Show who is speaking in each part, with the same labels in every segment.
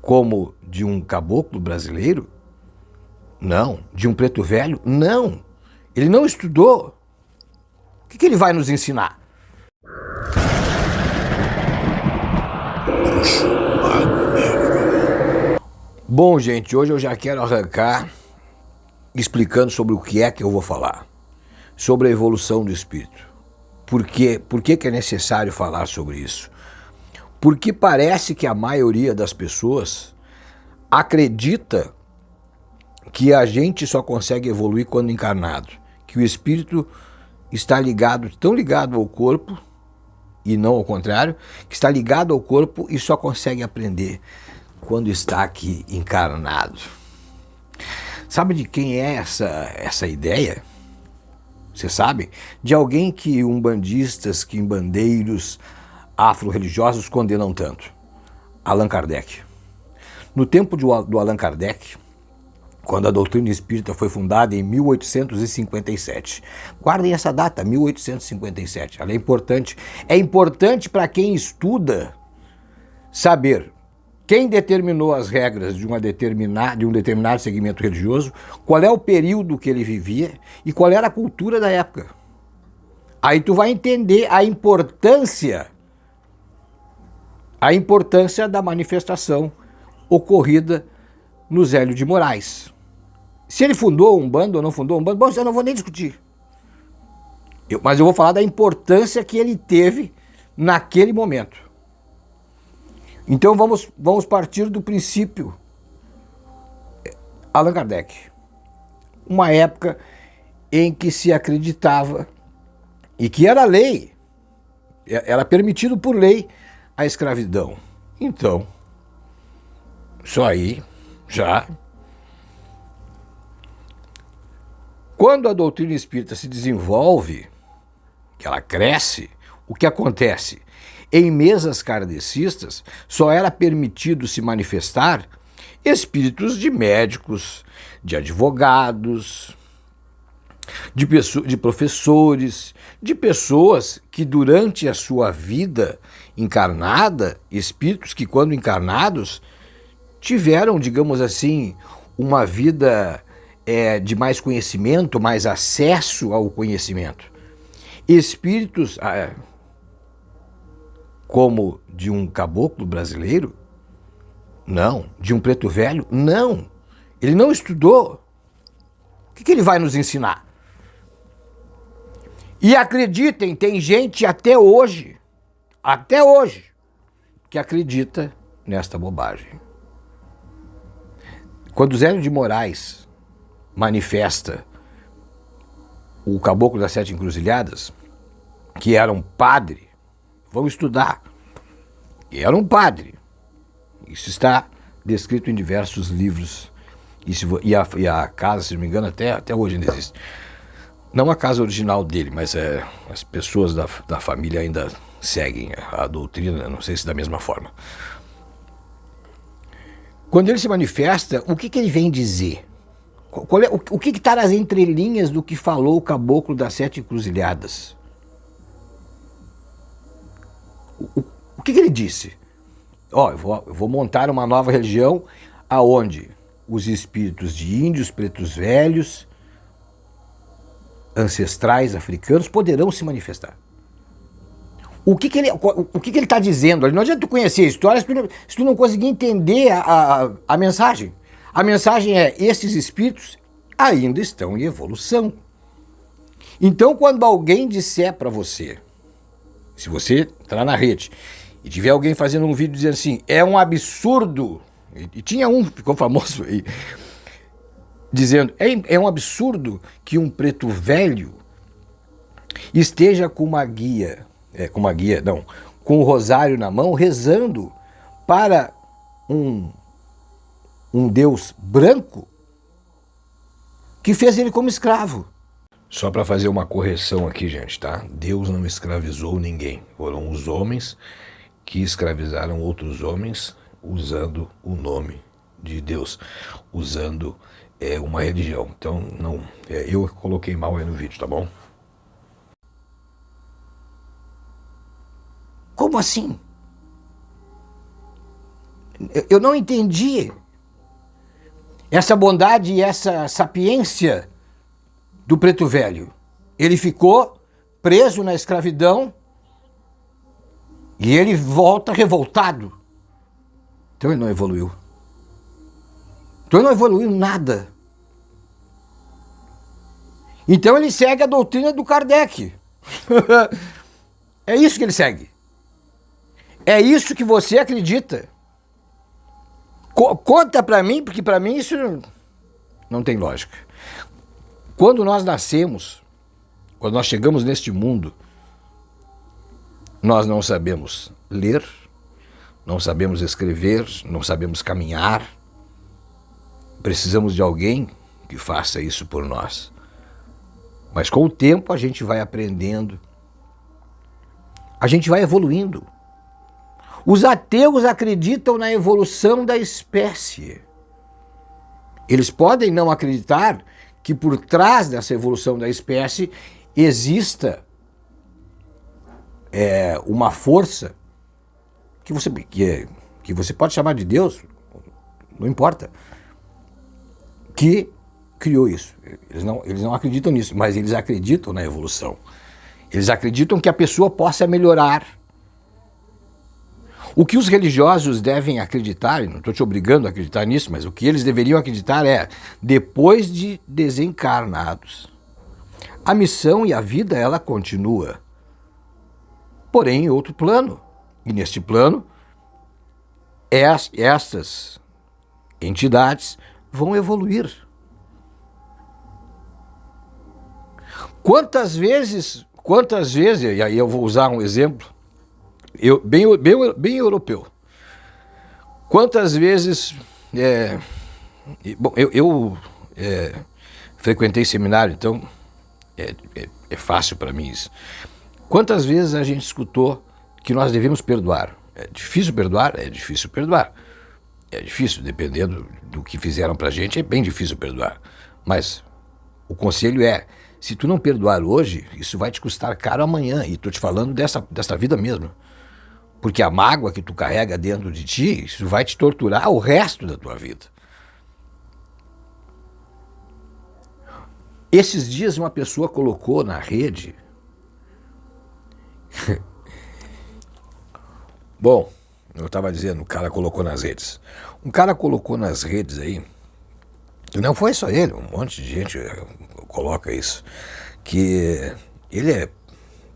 Speaker 1: como de um caboclo brasileiro? Não. De um preto velho? Não. Ele não estudou. O que ele vai nos ensinar? Bom, gente, hoje eu já quero arrancar explicando sobre o que é que eu vou falar. Sobre a evolução do espírito. Por que é necessário falar sobre isso? Porque parece que a maioria das pessoas acredita que a gente só consegue evoluir quando encarnado. Que o espírito está ligado, tão ligado ao corpo, e não ao contrário, que está ligado ao corpo e só consegue aprender quando está aqui encarnado. Sabe de quem é essa ideia? Você sabe? De alguém que umbandistas, quimbandeiros, afro-religiosos condenam tanto. Allan Kardec. No tempo do Allan Kardec, quando a doutrina espírita foi fundada em 1857. Guardem essa data, 1857. Ela é importante. É importante para quem estuda saber quem determinou as regras de um determinado segmento religioso, qual é o período que ele vivia e qual era a cultura da época. Aí tu vai entender a importância da manifestação ocorrida no Zélio de Moraes. Se ele fundou um bando ou não fundou um bando, bom, eu não vou nem discutir. Mas eu vou falar da importância que ele teve naquele momento. Então vamos partir do princípio. Allan Kardec. Uma época em que se acreditava e que era lei, era permitido por lei a escravidão. Então, isso aí já... Quando a doutrina espírita se desenvolve, que ela cresce, o que acontece? Em mesas kardecistas, só era permitido se manifestar espíritos de médicos, de advogados, de professores, de pessoas que durante a sua vida encarnada, espíritos que quando encarnados tiveram, digamos assim, uma vida de mais conhecimento, mais acesso ao conhecimento. Espíritos como de um caboclo brasileiro? Não. De um preto velho? Não. Ele não estudou. O que ele vai nos ensinar? E acreditem, tem gente até hoje, que acredita nesta bobagem. Quando Zélio de Moraes manifesta o Caboclo das Sete Encruzilhadas, que era um padre, vão estudar, e era um padre. Isso está descrito em diversos livros. E a casa, se não me engano, até hoje ainda existe. Não a casa original dele, mas as pessoas da família ainda seguem a doutrina, não sei se da mesma forma. Quando ele se manifesta, o que ele vem dizer? O que está nas entrelinhas do que falou o Caboclo das Sete Encruzilhadas? O que ele disse? Eu vou montar uma nova religião aonde os espíritos de índios, pretos velhos, ancestrais africanos poderão se manifestar. O que ele está dizendo? Não adianta tu conhecer a história se tu não conseguir entender a mensagem. A mensagem é: esses espíritos ainda estão em evolução. Então, quando alguém disser para você, se você entrar na rede e tiver alguém fazendo um vídeo dizendo assim, é um absurdo, e tinha um, ficou famoso aí, dizendo, é um absurdo que um preto velho esteja com com o rosário na mão, rezando para um Deus branco que fez ele como escravo. Só para fazer uma correção aqui, gente, tá? Deus não escravizou ninguém. Foram os homens que escravizaram outros homens usando o nome de Deus, usando uma religião. Então, não, eu coloquei mal aí no vídeo, tá bom? Como assim? Eu não entendi essa bondade e essa sapiência do preto velho. Ele ficou preso na escravidão e ele volta revoltado. Então ele não evoluiu. Então ele não evoluiu nada. Então ele segue a doutrina do Kardec. É isso que ele segue. É isso que você acredita. Conta pra mim, porque pra mim isso não tem lógica. Quando nós nascemos, quando nós chegamos neste mundo, nós não sabemos ler, não sabemos escrever, não sabemos caminhar. Precisamos de alguém que faça isso por nós. Mas com o tempo a gente vai aprendendo, a gente vai evoluindo. Os ateus acreditam na evolução da espécie. Eles podem não acreditar que por trás dessa evolução da espécie exista uma força que você pode chamar de Deus, não importa, que criou isso. Eles não acreditam nisso, mas eles acreditam na evolução. Eles acreditam que a pessoa possa melhorar. O que os religiosos devem acreditar, e não estou te obrigando a acreditar nisso, mas o que eles deveriam acreditar é, depois de desencarnados, a missão e a vida, ela continua. Porém, em outro plano. E neste plano, estas entidades vão evoluir. Quantas vezes, e aí eu vou usar um exemplo, bem europeu. Quantas vezes, eu frequentei seminário, então é fácil para mim isso. Quantas vezes a gente escutou que nós devemos perdoar? É difícil perdoar? É difícil perdoar. É difícil, dependendo do que fizeram pra gente, é bem difícil perdoar. Mas o conselho é, se tu não perdoar hoje, isso vai te custar caro amanhã. E tô te falando dessa vida mesmo. Porque a mágoa que tu carrega dentro de ti, isso vai te torturar o resto da tua vida. Esses dias uma pessoa colocou na rede... Bom, eu estava dizendo, o cara colocou nas redes. Um cara colocou nas redes aí, e não foi só ele, um monte de gente coloca isso, que ele é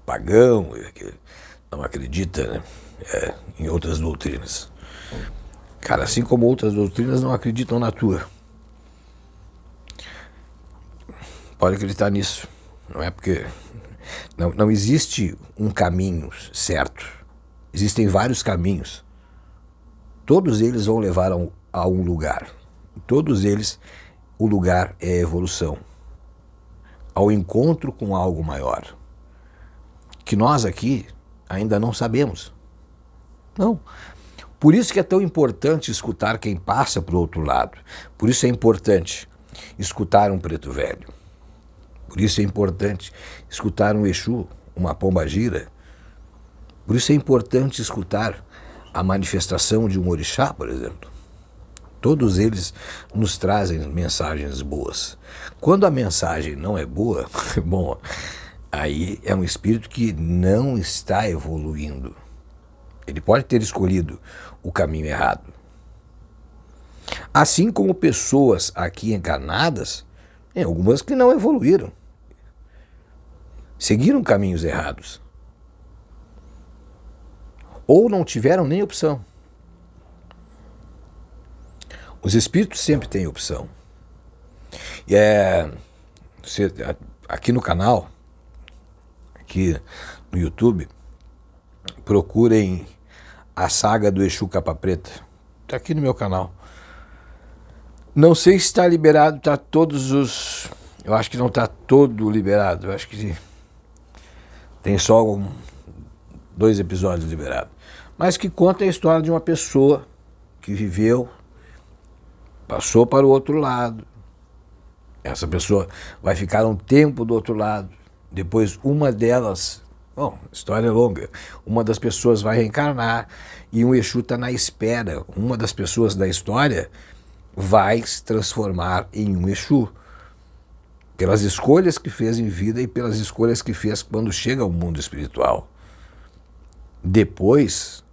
Speaker 1: pagão, que não acredita, né, em outras doutrinas. Cara, assim como outras doutrinas não acreditam na tua. Pode acreditar nisso. Não é porque... Não existe um caminho certo. Existem vários caminhos. Todos eles vão levar a um lugar. Todos eles, o lugar é a evolução. Ao encontro com algo maior. Que nós aqui ainda não sabemos. Não. Por isso que é tão importante escutar quem passa para o outro lado. Por isso é importante escutar um preto velho. Por isso é importante escutar um Exu, uma pombagira. Por isso é importante escutar a manifestação de um orixá, por exemplo. Todos eles nos trazem mensagens boas. Quando a mensagem não é boa, bom, aí é um espírito que não está evoluindo. Ele pode ter escolhido o caminho errado. Assim como pessoas aqui encarnadas, tem algumas que não evoluíram. Seguiram caminhos errados. Ou não tiveram nem opção. Os espíritos sempre têm opção. E aqui no canal, aqui no YouTube, procurem a saga do Exu Capa Preta. Está aqui no meu canal. Não sei se está liberado, está todos os... Eu acho que não está todo liberado, eu acho que tem só 2 episódios liberados. Mas que conta a história de uma pessoa que viveu, passou para o outro lado. Essa pessoa vai ficar um tempo do outro lado. Depois uma delas Bom, história é longa. Uma das pessoas vai reencarnar e um Exu está na espera. Uma das pessoas da história vai se transformar em um Exu. Pelas escolhas que fez em vida e pelas escolhas que fez quando chega ao mundo espiritual. Depois,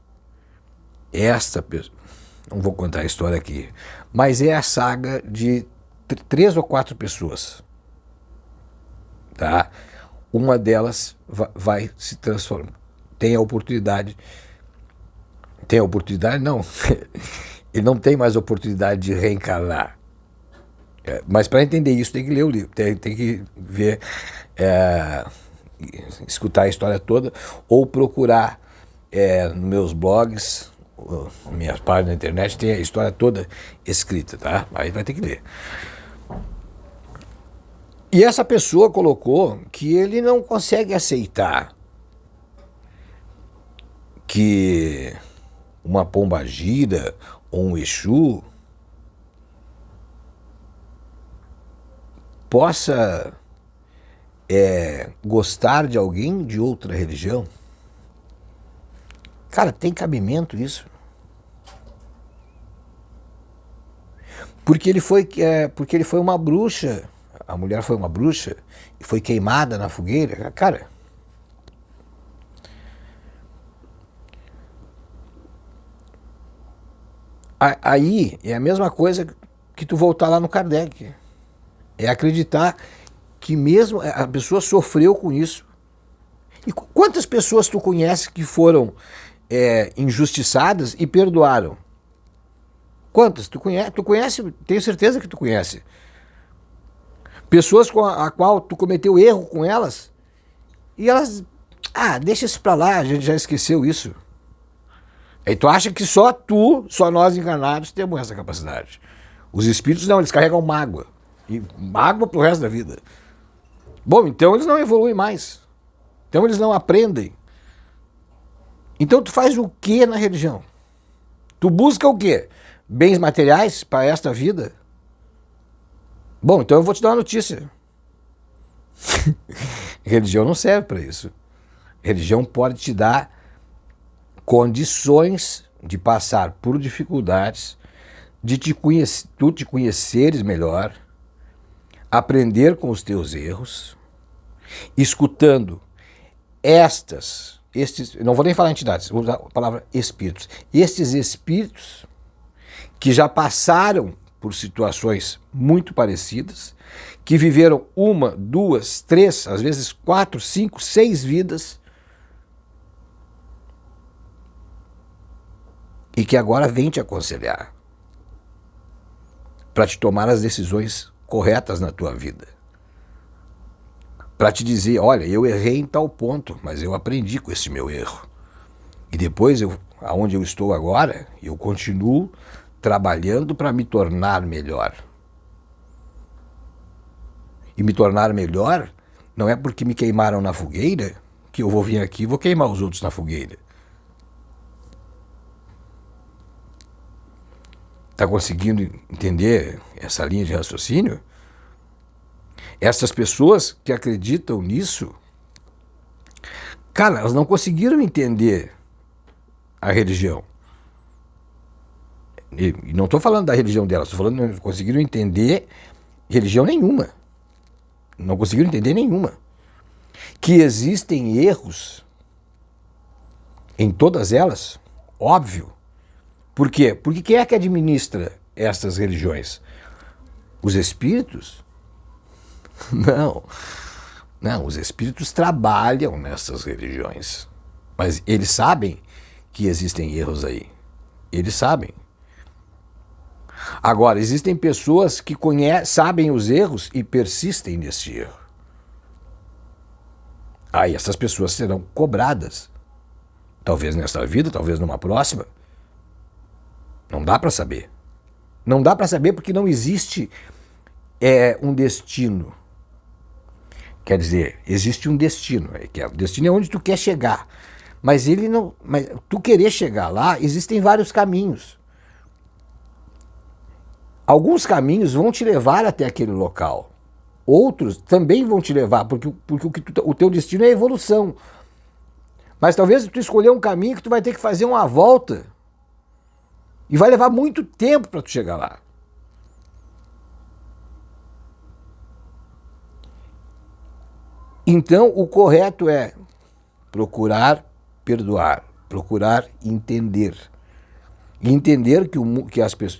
Speaker 1: esta pessoa... Não vou contar a história aqui, mas é a saga de 3 ou 4 pessoas. Tá? Uma delas vai se transformar. Tem a oportunidade não, ele não tem mais oportunidade de reencarnar. Mas para entender isso tem que ler o livro, tem que ver, escutar a história toda ou procurar nos meus blogs, minhas páginas na internet, tem a história toda escrita, tá? Aí vai ter que ler. E essa pessoa colocou que ele não consegue aceitar que uma pombagira ou um Exu possa gostar de alguém de outra religião. Cara, tem cabimento isso? Porque ele foi uma bruxa. A mulher foi uma bruxa e foi queimada na fogueira. Cara, aí é a mesma coisa que tu voltar lá no Kardec. É acreditar que mesmo a pessoa sofreu com isso. E quantas pessoas tu conhece que foram injustiçadas e perdoaram? Quantas? Tu conhece, tenho certeza que tu conhece. Pessoas com a qual tu cometeu erro com elas e elas, deixa isso pra lá, a gente já esqueceu isso. Aí tu acha que só nós encarnados temos essa capacidade. Os espíritos não, eles carregam mágoa. E mágoa pro resto da vida. Bom, então eles não evoluem mais. Então eles não aprendem. Então tu faz o que na religião? Tu busca o quê? Bens materiais para esta vida? Bom, então eu vou te dar uma notícia. Religião não serve para isso. Religião pode te dar condições de passar por dificuldades, de tu te conheceres melhor, aprender com os teus erros, escutando não vou nem falar entidades, vou usar a palavra espíritos. Estes espíritos que já passaram por situações muito parecidas, que viveram 1, 2, 3, às vezes 4, 5, 6 vidas, e que agora vem te aconselhar para te tomar as decisões corretas na tua vida. Para te dizer, olha, eu errei em tal ponto, mas eu aprendi com esse meu erro. E depois, aonde eu estou agora, eu continuo trabalhando para me tornar melhor. E me tornar melhor não é porque me queimaram na fogueira que eu vou vir aqui e vou queimar os outros na fogueira. Está conseguindo entender essa linha de raciocínio? Essas pessoas que acreditam nisso, cara, elas não conseguiram entender a religião. E não estou falando da religião delas, estou falando que não conseguiram entender religião nenhuma. Não conseguiram entender nenhuma. Que existem erros em todas elas, óbvio. Por quê? Porque quem é que administra estas religiões? Os espíritos? Não, os espíritos trabalham nessas religiões. Mas eles sabem que existem erros aí. Eles sabem. Agora, existem pessoas que sabem os erros e persistem nesse erro. Aí essas pessoas serão cobradas. Talvez nesta vida, talvez numa próxima. Não dá para saber. Não dá para saber porque não existe um destino. Quer dizer, existe um destino. O destino é onde tu quer chegar. Mas tu querer chegar lá, existem vários caminhos. Alguns caminhos vão te levar até aquele local. Outros também vão te levar, porque o teu destino é evolução. Mas talvez tu escolher um caminho que tu vai ter que fazer uma volta e vai levar muito tempo para tu chegar lá. Então, o correto é procurar perdoar, procurar entender. E entender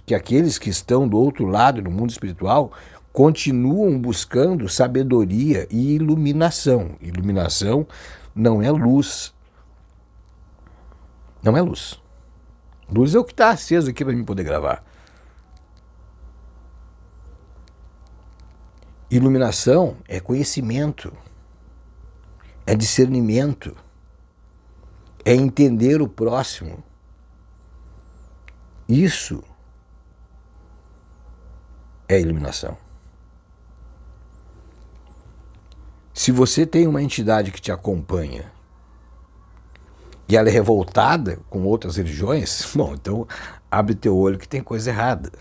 Speaker 1: que aqueles que estão do outro lado, no mundo espiritual, continuam buscando sabedoria e iluminação. Iluminação não é luz. Não é luz. Luz é o que está aceso aqui para mim poder gravar. Iluminação é conhecimento, é discernimento, é entender o próximo. Isso é iluminação. Se você tem uma entidade que te acompanha e ela é revoltada com outras religiões, bom, então abre teu olho que tem coisa errada.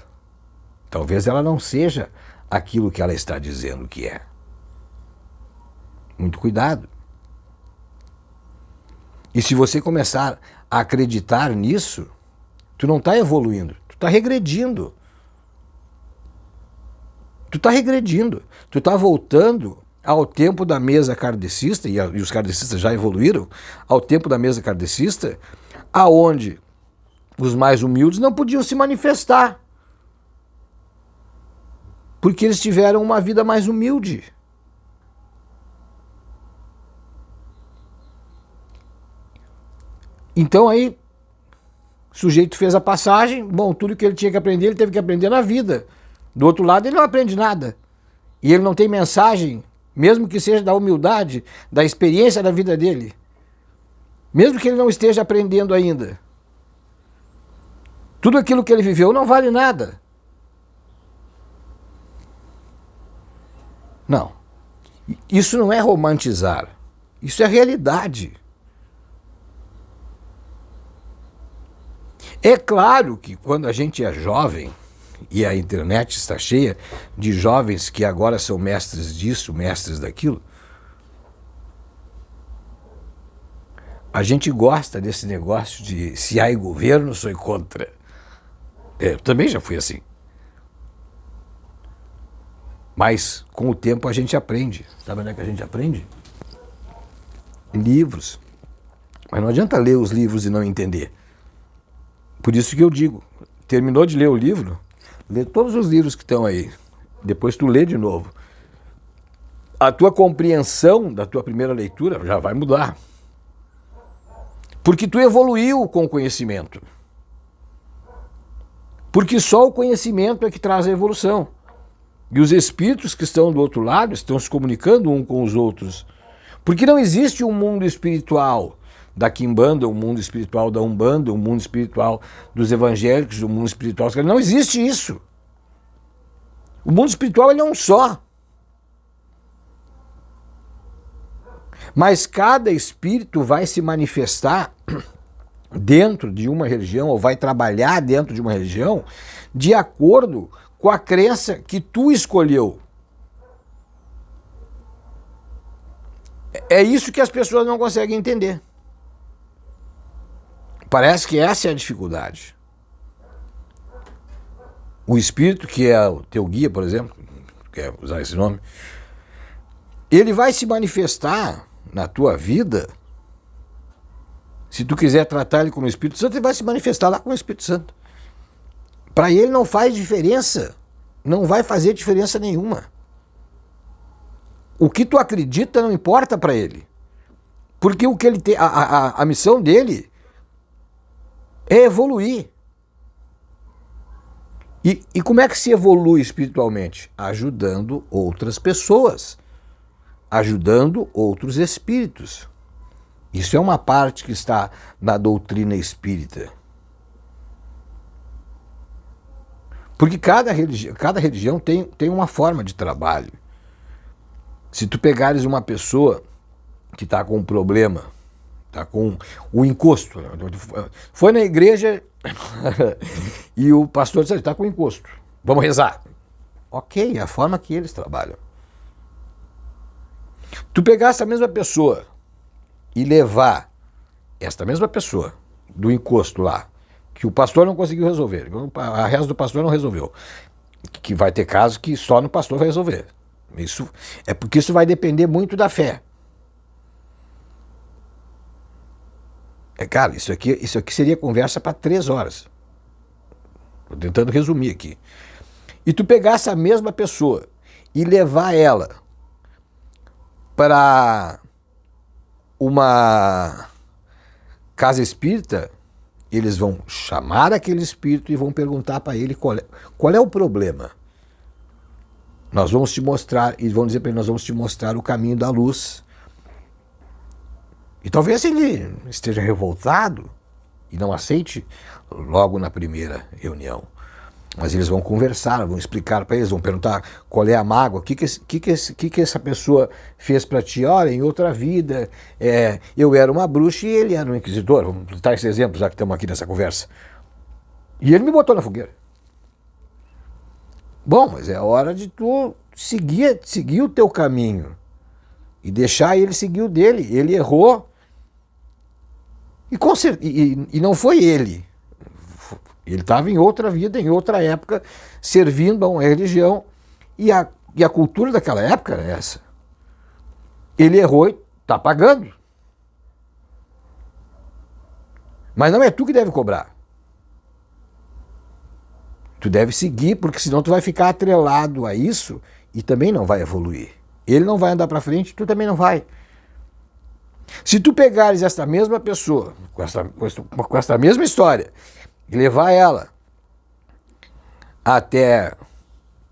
Speaker 1: Talvez ela não seja aquilo que ela está dizendo que é. Muito cuidado. E se você começar a acreditar nisso, tu não está evoluindo, tu está regredindo. Tu está regredindo, tu está voltando ao tempo da mesa kardecista, e os kardecistas já evoluíram, ao tempo da mesa kardecista, aonde os mais humildes não podiam se manifestar, porque eles tiveram uma vida mais humilde. Então aí, o sujeito fez a passagem, bom, tudo que ele tinha que aprender, ele teve que aprender na vida. Do outro lado, ele não aprende nada. E ele não tem mensagem, mesmo que seja da humildade, da experiência da vida dele. Mesmo que ele não esteja aprendendo ainda. Tudo aquilo que ele viveu não vale nada. Não. Isso não é romantizar. Isso é realidade. É claro que quando a gente é jovem, e a internet está cheia de jovens que agora são mestres disso, mestres daquilo, a gente gosta desse negócio de se há governo, sou contra. Eu também já fui assim. Mas com o tempo a gente aprende. Sabe onde é que a gente aprende? Livros. Mas não adianta ler os livros e não entender. Por isso que eu digo, terminou de ler o livro, lê todos os livros que estão aí. Depois tu lê de novo. A tua compreensão da tua primeira leitura já vai mudar. Porque tu evoluiu com o conhecimento. Porque só o conhecimento é que traz a evolução. E os espíritos que estão do outro lado estão se comunicando uns com os outros. Porque não existe um mundo espiritual da Quimbanda, um mundo espiritual da Umbanda, um mundo espiritual dos evangélicos, um mundo espiritual... Não existe isso. O mundo espiritual ele é um só. Mas cada espírito vai se manifestar dentro de uma religião, ou vai trabalhar dentro de uma religião, de acordo com a crença que tu escolheu. É isso que as pessoas não conseguem entender. Parece que essa é a dificuldade. O espírito, que é o teu guia, por exemplo, quer usar esse nome, ele vai se manifestar na tua vida. Se tu quiser tratar ele como Espírito Santo, ele vai se manifestar lá como Espírito Santo. Para ele não faz diferença, não vai fazer diferença nenhuma. O que tu acredita não importa para ele. Porque o que ele tem, a missão dele é evoluir. E como é que se evolui espiritualmente? Ajudando outras pessoas, ajudando outros espíritos. Isso é uma parte que está na doutrina espírita. Porque cada religião tem uma forma de trabalho. Se tu pegares uma pessoa que está com um problema, está com o encosto, foi na igreja e o pastor disse, está com encosto, vamos rezar. Ok, é a forma que eles trabalham. Tu pegar essa mesma pessoa e levar esta mesma pessoa, do encosto lá, que o pastor não conseguiu resolver, a reza do pastor não resolveu, que vai ter casos que só no pastor vai resolver. Isso é porque isso vai depender muito da fé. Cara, isso aqui seria conversa para 3 horas. Estou tentando resumir aqui. E tu pegar essa mesma pessoa e levar ela para uma casa espírita, eles vão chamar aquele espírito e vão perguntar para ele qual é o problema. Nós vamos te mostrar, e vão dizer para ele, nós vamos te mostrar o caminho da luz. E talvez ele esteja revoltado e não aceite logo na primeira reunião. Mas eles vão conversar, vão explicar para eles, vão perguntar qual é a mágoa, o que essa pessoa fez para ti. Olha, em outra vida, eu era uma bruxa e ele era um inquisidor. Vamos dar esse exemplo, já que estamos aqui nessa conversa. E ele me botou na fogueira. Bom, mas é hora de tu seguir o teu caminho e deixar ele seguir o dele. Ele errou. E não foi ele. Ele estava em outra vida, em outra época, servindo a uma religião, e a cultura daquela época era essa. Ele errou e está pagando. Mas não é tu que deve cobrar. Tu deve seguir, porque senão tu vai ficar atrelado a isso e também não vai evoluir. Ele não vai andar para frente, tu também não vai. Se tu pegares esta mesma pessoa, com esta mesma história, e levar ela até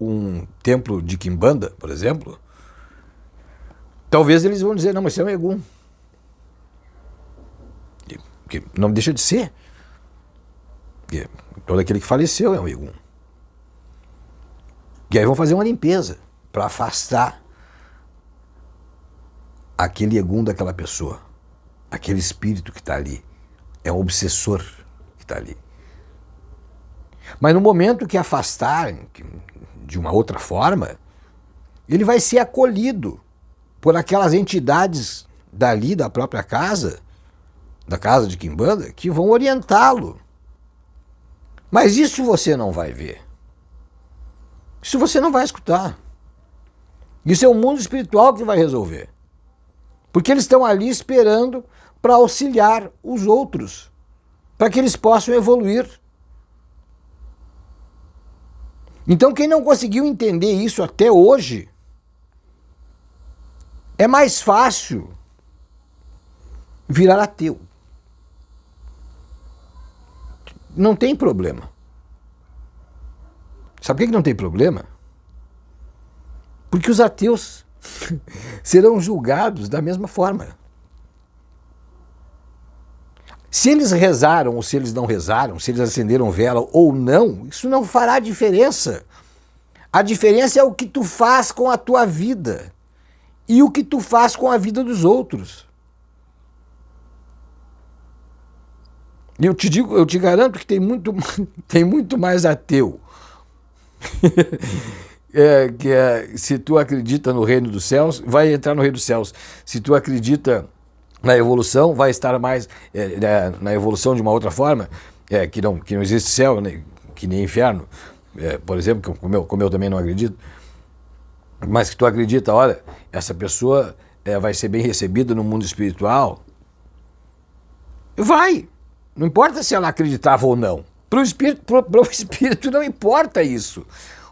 Speaker 1: um templo de Quimbanda, por exemplo, talvez eles vão dizer, não, mas você é um Egum. Que não deixa de ser. Porque todo aquele que faleceu é um Egum. E aí vão fazer uma limpeza para afastar aquele Egum daquela pessoa, aquele espírito que está ali. É um obsessor que está ali. Mas no momento que afastarem de uma outra forma, ele vai ser acolhido por aquelas entidades dali da própria casa, da casa de Quimbanda, que vão orientá-lo. Mas isso você não vai ver. Isso você não vai escutar. Isso é o mundo espiritual que vai resolver. Porque eles estão ali esperando para auxiliar os outros, para que eles possam evoluir. Então, quem não conseguiu entender isso até hoje, é mais fácil virar ateu. Não tem problema. Sabe por que não tem problema? Porque os ateus serão julgados da mesma forma. Se eles rezaram ou se eles não rezaram, se eles acenderam vela ou não, isso não fará diferença. A diferença é o que tu faz com a tua vida e o que tu faz com a vida dos outros. E eu te garanto que tem muito mais ateu. Se tu acredita no reino dos céus, vai entrar no reino dos céus. Se tu acredita na evolução, vai estar mais na evolução de uma outra forma, que não existe céu, né, que nem inferno, por exemplo, como eu também não acredito, mas que tu acredita, olha, essa pessoa vai ser bem recebida no mundo espiritual, vai, não importa se ela acreditava ou não. Para o espírito não importa isso.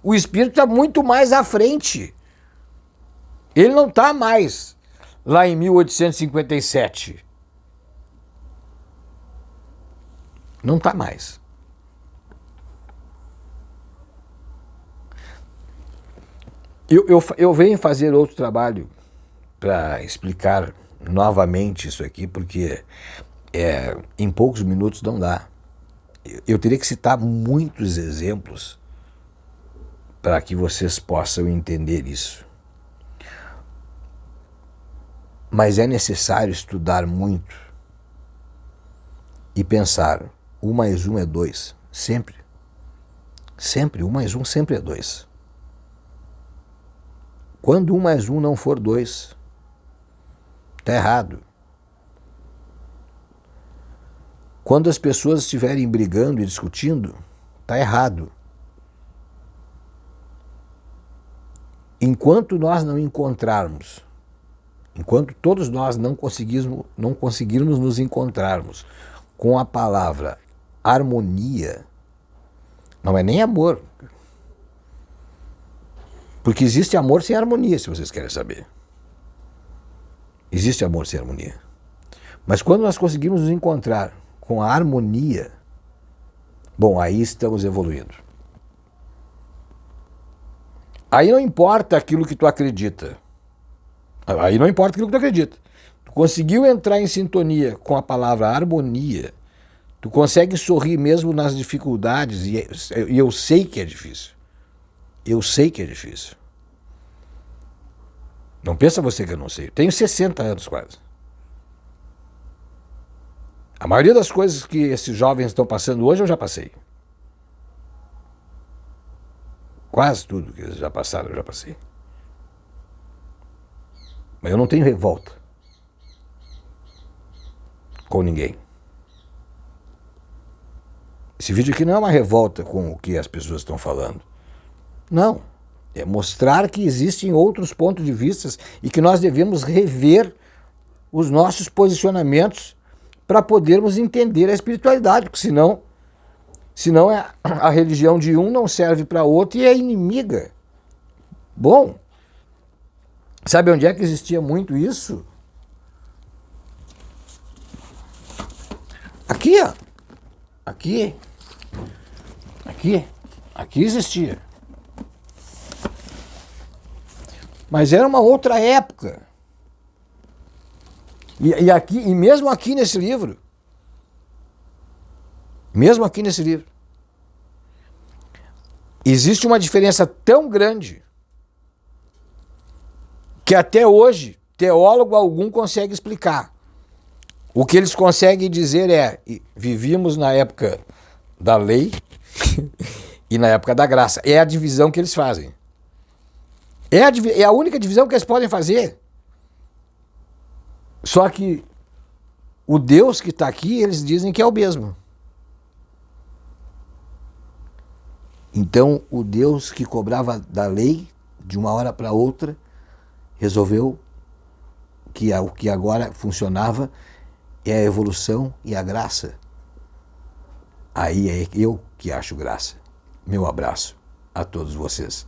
Speaker 1: O espírito está muito mais à frente. Ele não está mais lá em 1857. Não está mais. Eu venho fazer outro trabalho para explicar novamente isso aqui, porque em poucos minutos não dá. Eu teria que citar muitos exemplos para que vocês possam entender isso. Mas é necessário estudar muito e pensar, 1 mais 1 é 2, sempre. Sempre, 1 mais 1 sempre é 2. Quando 1 mais 1 não for 2, está errado. Quando as pessoas estiverem brigando e discutindo, está errado. Enquanto nós não encontrarmos, enquanto todos nós não conseguirmos nos encontrarmos com a palavra harmonia, não é nem amor. Porque existe amor sem harmonia, se vocês querem saber. Existe amor sem harmonia. Mas quando nós conseguimos nos encontrar com a harmonia, bom, aí estamos evoluindo. Aí não importa aquilo que tu acredita. Aí não importa aquilo que tu acredita. Tu conseguiu entrar em sintonia com a palavra harmonia, tu consegue sorrir mesmo nas dificuldades, e eu sei que é difícil. Eu sei que é difícil. Não pensa você que eu não sei. Eu tenho 60 anos quase. A maioria das coisas que esses jovens estão passando hoje eu já passei. Quase tudo que eles já passaram eu já passei. Mas eu não tenho revolta com ninguém. Esse vídeo aqui não é uma revolta com o que as pessoas estão falando. Não. É mostrar que existem outros pontos de vista e que nós devemos rever os nossos posicionamentos para podermos entender a espiritualidade, porque senão a religião de um não serve para outro e é inimiga. Bom, sabe onde é que existia muito isso? Aqui, ó. Aqui existia. Mas era uma outra época. E mesmo aqui nesse livro, existe uma diferença tão grande que até hoje teólogo algum consegue explicar. O que eles conseguem dizer é: vivíamos na época da lei e na época da graça. É a divisão que eles fazem. É a única divisão que eles podem fazer. Só que o Deus que está aqui, eles dizem que é o mesmo. Então, o Deus que cobrava da lei, de uma hora para outra, resolveu que o que agora funcionava é a evolução e a graça. Aí é eu que acho graça. Meu abraço a todos vocês.